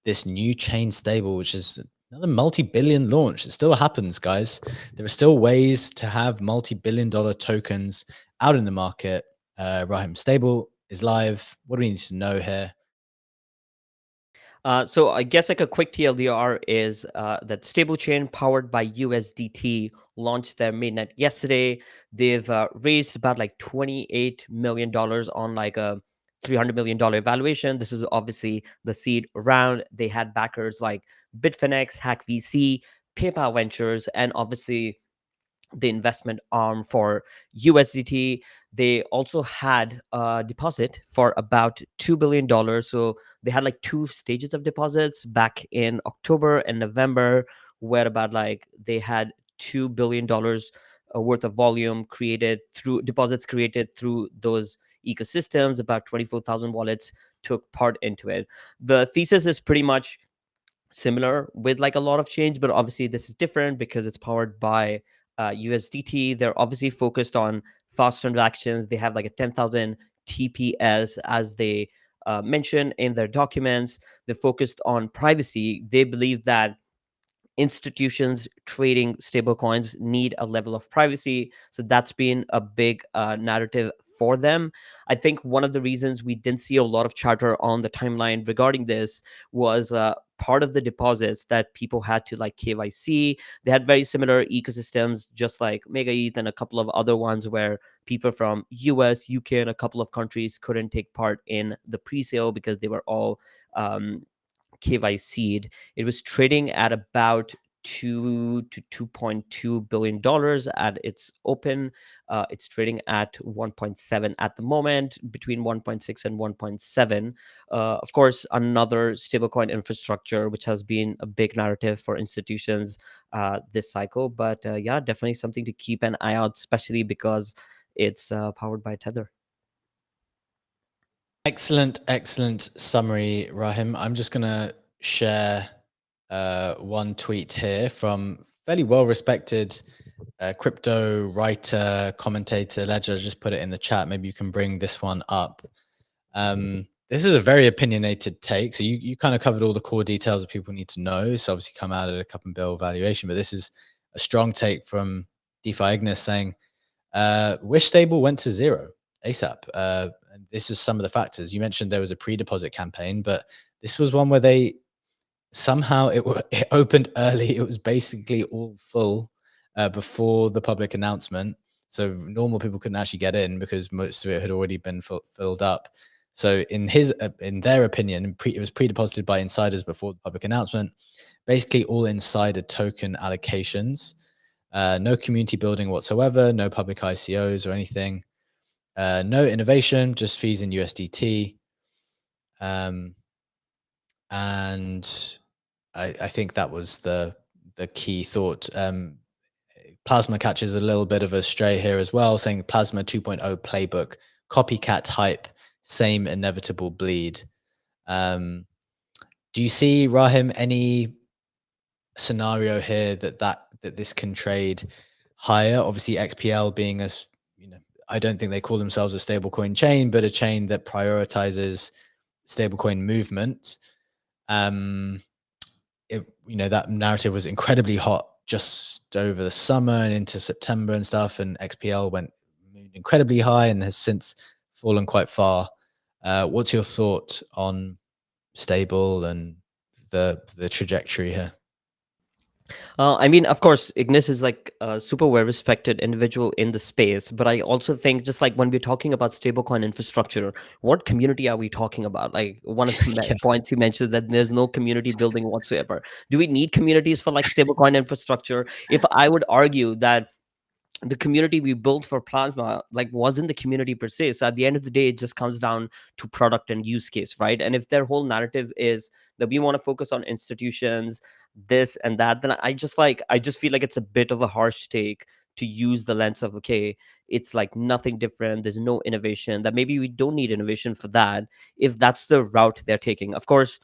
this new chain stable, which is another multi-billion launch. It still happens, guys. There are still ways to have multi-billion-dollar tokens out in the market. Rahim, stable is live. What do we need to know here? So I guess like a quick TLDR is that stablechain powered by USDT launched their mainnet yesterday. They've raised about like $28 million on like a $300 million valuation. This is obviously the seed round. They had backers like Bitfinex, Hack VC, PayPal Ventures, and obviously the investment arm for USDT. They also had a deposit for about $2 billion. So they had like 2 stages of deposits back in October and November, where about like they had $2 billion worth of volume created through deposits created through those ecosystems. About 24,000 wallets took part into it. The thesis is pretty much similar with like a lot of change, but obviously this is different because it's powered by USDT. They're obviously focused on fast transactions. They have like a 10,000 TPS as they mention in their documents. They're focused on privacy. They believe that institutions trading stablecoins need a level of privacy. So that's been a big narrative for them. I think one of the reasons we didn't see a lot of chatter on the timeline regarding this was part of the deposits that people had to like KYC. They had very similar ecosystems, just like Mega ETH and a couple of other ones where people from US, UK, and a couple of countries couldn't take part in the pre-sale because they were all KYC'd. It was trading at about $2 to $2.2 billion at its open. It's trading at 1.7 at the moment, between 1.6 and 1.7. Of course, another stablecoin infrastructure, which has been a big narrative for institutions this cycle. But yeah, definitely something to keep an eye out, especially because it's powered by Tether. Excellent summary, Rahim. I'm just going to share one tweet here from fairly well-respected crypto writer, commentator, ledger. Just put it in the chat. Maybe you can bring this one up. This is a very opinionated take. So you kind of covered all the core details that people need to know. So obviously come out at a cup and bill valuation, but this is a strong take from DeFi Ignis saying, Wish stable went to zero ASAP. And this is some of the factors. You mentioned there was a pre-deposit campaign, but this was one where they somehow it opened early. It was basically all full before the public announcement. So normal people couldn't actually get in because most of it had already been filled up. So in their opinion, it was pre-deposited by insiders before the public announcement. Basically all insider token allocations. No community building whatsoever, no public ICOs or anything, no innovation, just fees in USDT. And I think that was the key thought. Plasma catches a little bit of a stray here as well, saying Plasma 2.0 playbook, copycat hype, same inevitable bleed. Do you see, Rahim, any scenario here that this can trade higher? Obviously, XPL being as I don't think they call themselves a stablecoin chain, but a chain that prioritizes stablecoin movement. That narrative was incredibly hot just over the summer and into September and stuff, and XPL moved incredibly high and has since fallen quite far. What's your thought on stable and the trajectory here? I mean, of course, Ignis is like a super well respected individual in the space, but I also think just like when we're talking about stablecoin infrastructure, what community are we talking about? Like one of the Yeah. points you mentioned that there's no community building whatsoever. Do we need communities for like stablecoin infrastructure? If I would argue that the community we built for Plasma like wasn't the community per se, so at the end of the day it just comes down to product and use case, right? And if their whole narrative is that we want to focus on institutions, this and that, then I just feel like it's a bit of a harsh take to use the lens of, okay, it's like nothing different, there's no innovation, that maybe we don't need innovation for that, if that's the route they're taking. Of course,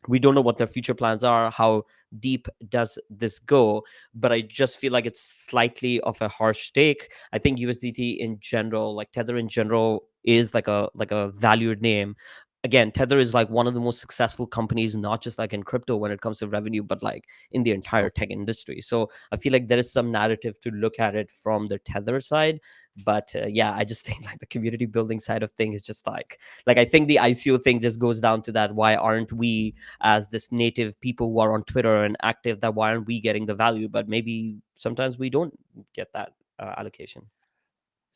we don't know what their future plans are, how deep does this go, but I just feel like it's slightly of a harsh take. I think USDT in general, like Tether in general, is like a valued name. Again, Tether is like one of the most successful companies, not just like in crypto when it comes to revenue, but like in the entire tech industry. So I feel like there is some narrative to look at it from the Tether side. But yeah, I just think like the community building side of things is just like I think the ICO thing just goes down to that. Why aren't we, as this native people who are on Twitter and active, that why aren't we getting the value? But maybe sometimes we don't get that allocation.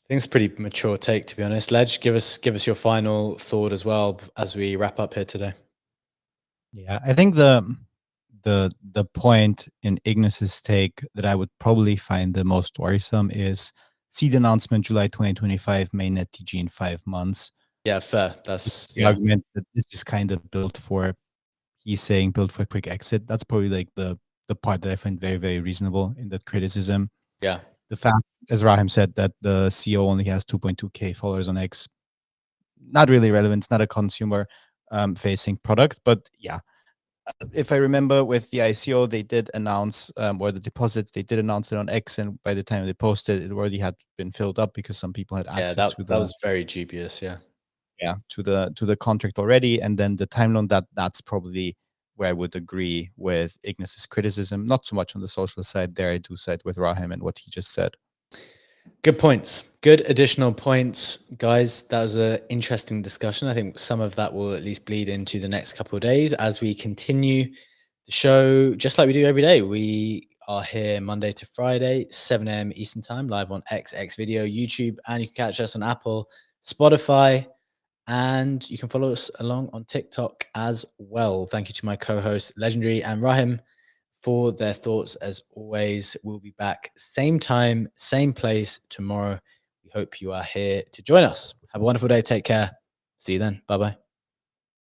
I think it's a pretty mature take, to be honest. Ledge, give us your final thought as well as we wrap up here today. Yeah, I think the point in Ignis's take that I would probably find the most worrisome is seed announcement July 2025, mainnet TG in 5 months. Yeah, fair. That's the argument that this is kind of built for, he's saying built for a quick exit. That's probably like the part that I find very, very reasonable in that criticism. Yeah. The fact, as Rahim said, that the CEO only has 2.2K followers on X, not really relevant. It's not a consumer facing product, but yeah. If I remember with the ICO, they did announce, or the deposits, they did announce it on X, and by the time they posted, it already had been filled up because some people had access to that was very dubious. Yeah, to the contract already. And then the time loan, that's probably where I would agree with Ignis's criticism. Not so much on the social side. There I do side with Rahim and what he just said. Good points. Good additional points, guys. That was an interesting discussion. I think some of that will at least bleed into the next couple of days as we continue the show, just like we do every day. We are here Monday to Friday, 7 a.m. Eastern Time, live on X Video, YouTube, and you can catch us on Apple, Spotify, and you can follow us along on TikTok as well. Thank you to my co-hosts, Legendary and Rahim, for their thoughts. As always, we'll be back same time, same place tomorrow. We hope you are here to join us. Have a wonderful day. Take care. See you then. Bye-bye.